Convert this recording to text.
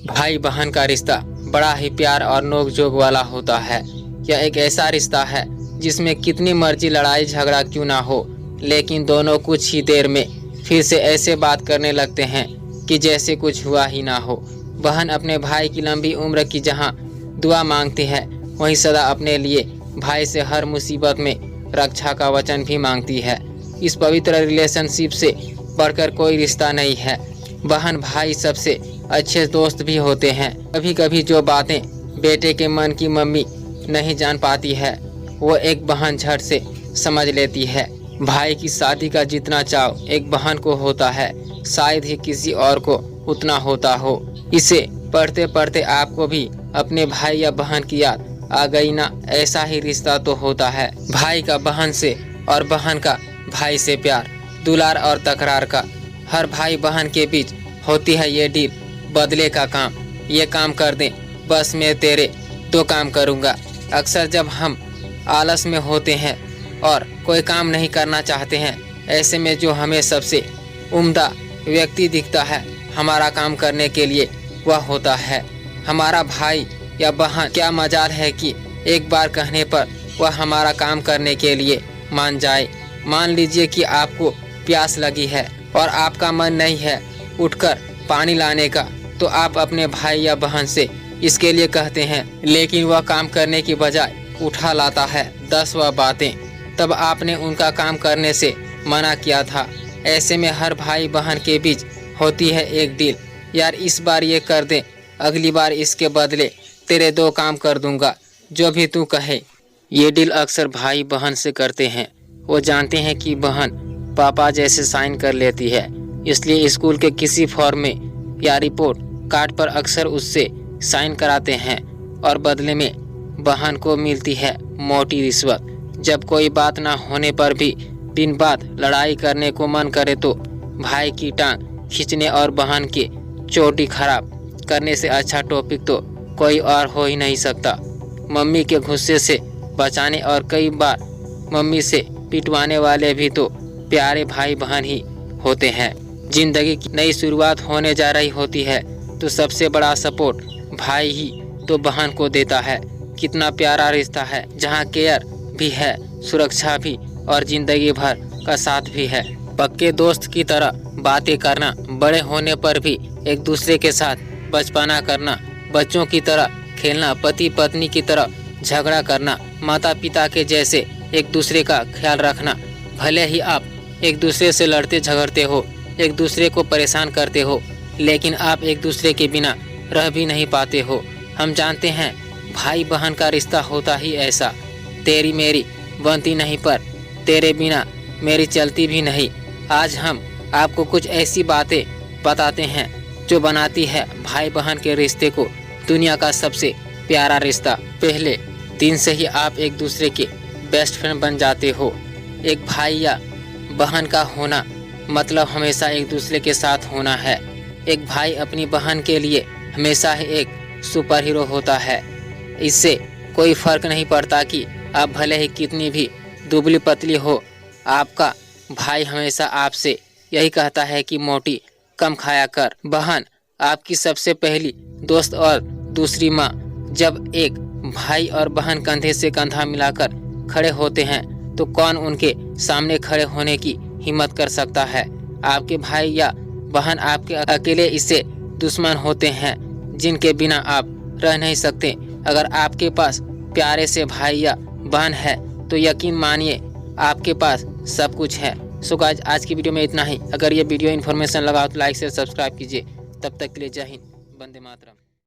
भाई बहन का रिश्ता बड़ा ही प्यार और नोक-झोंक वाला होता है। यह एक ऐसा रिश्ता है जिसमें कितनी मर्जी लड़ाई झगड़ा क्यों ना हो, लेकिन दोनों कुछ ही देर में फिर से ऐसे बात करने लगते हैं कि जैसे कुछ हुआ ही ना हो। बहन अपने भाई की लंबी उम्र की जहां दुआ मांगती है, वहीं सदा अपने लिए भाई से हर मुसीबत में रक्षा का वचन भी मांगती है। इस पवित्र रिलेशनशिप से बढ़कर कोई रिश्ता नहीं है। बहन भाई सबसे अच्छे दोस्त भी होते हैं। कभी कभी जो बातें बेटे के मन की मम्मी नहीं जान पाती है, वो एक बहन झट से समझ लेती है। भाई की शादी का जितना चाव एक बहन को होता है, शायद ही किसी और को उतना होता हो। इसे पढ़ते पढ़ते आपको भी अपने भाई या बहन की याद आ गई ना? ऐसा ही रिश्ता तो होता है भाई का बहन से और बहन का भाई से प्यार, दुलार और तकरार का। हर भाई बहन के बीच होती है ये डील, बदले का काम। ये काम कर दें, बस मैं तेरे 2 काम करूँगा। अक्सर जब हम आलस में होते हैं और कोई काम नहीं करना चाहते हैं, ऐसे में जो हमें सबसे उम्दा व्यक्ति दिखता है हमारा काम करने के लिए, वह होता है हमारा भाई या बहन। क्या मजाल है कि एक बार कहने पर वह हमारा काम करने के लिए मान जाए। मान लीजिए कि आपको प्यास लगी है और आपका मन नहीं है उठकर पानी लाने का, तो आप अपने भाई या बहन से इसके लिए कहते हैं, लेकिन वह काम करने की बजाय उठा लाता है 10 बातें। तब आपने उनका काम करने से मना किया था। ऐसे में हर भाई बहन के बीच होती है एक डील, यार इस बार ये कर दे, अगली बार इसके बदले तेरे 2 काम कर दूंगा, जो भी तू कहे। ये डील अक्सर भाई बहन से करते हैं। वो जानते हैं कि बहन पापा जैसे साइन कर लेती है, इसलिए स्कूल के किसी फॉर्म में या रिपोर्ट कार्ड पर अक्सर उससे साइन कराते हैं और बदले में बहन को मिलती है मोटी रिश्वत। जब कोई बात ना होने पर भी बिन बात लड़ाई करने को मन करे तो भाई की टांग खींचने और बहन की चोटी खराब करने से अच्छा टॉपिक तो कोई और हो ही नहीं सकता। मम्मी के गुस्से से बचाने और कई बार मम्मी से पिटवाने वाले भी तो प्यारे भाई बहन ही होते हैं। जिंदगी की नई शुरुआत होने जा रही होती है तो सबसे बड़ा सपोर्ट भाई ही तो बहन को देता है। कितना प्यारा रिश्ता है जहाँ केयर भी है, सुरक्षा भी और जिंदगी भर का साथ भी है। पक्के दोस्त की तरह बातें करना, बड़े होने पर भी एक दूसरे के साथ बचपना करना, बच्चों की तरह खेलना, पति पत्नी की तरह झगड़ा करना, माता पिता के जैसे एक दूसरे का ख्याल रखना। भले ही आप एक दूसरे से लड़ते झगड़ते हो, एक दूसरे को परेशान करते हो, लेकिन आप एक दूसरे के बिना रह भी नहीं पाते हो। हम जानते हैं भाई बहन का रिश्ता होता ही ऐसा। तेरी मेरी बनती नहीं, पर तेरे बिना मेरी चलती भी नहीं। आज हम आपको कुछ ऐसी बातें बताते हैं जो बनाती है भाई बहन के रिश्ते को दुनिया का सबसे प्यारा रिश्ता। पहले दिन से ही आप एक दूसरे के बेस्ट फ्रेंड बन जाते हो। एक भाई या बहन का होना मतलब हमेशा एक दूसरे के साथ होना है। एक भाई अपनी बहन के लिए हमेशा ही एक सुपर हीरो होता है। इससे कोई फर्क नहीं पड़ता कि आप भले ही कितनी भी दुबली पतली हो, आपका भाई हमेशा आपसे यही कहता है कि मोटी कम खाया कर। बहन आपकी सबसे पहली दोस्त और दूसरी माँ। जब एक भाई और बहन कंधे से कंधा मिलाकर खड़े होते हैं तो कौन उनके सामने खड़े होने की हिम्मत कर सकता है? आपके भाई या बहन आपके अकेले इससे दुश्मन होते हैं जिनके बिना आप रह नहीं सकते। अगर आपके पास प्यारे से भाई या बहन है तो यकीन मानिए आपके पास सब कुछ है। सो गाइस, आज की वीडियो में इतना ही। अगर ये वीडियो इन्फॉर्मेशन लगा तो लाइक से सब्सक्राइब कीजिए। तब तक के लिए जय हिंद, वंदे मातरम।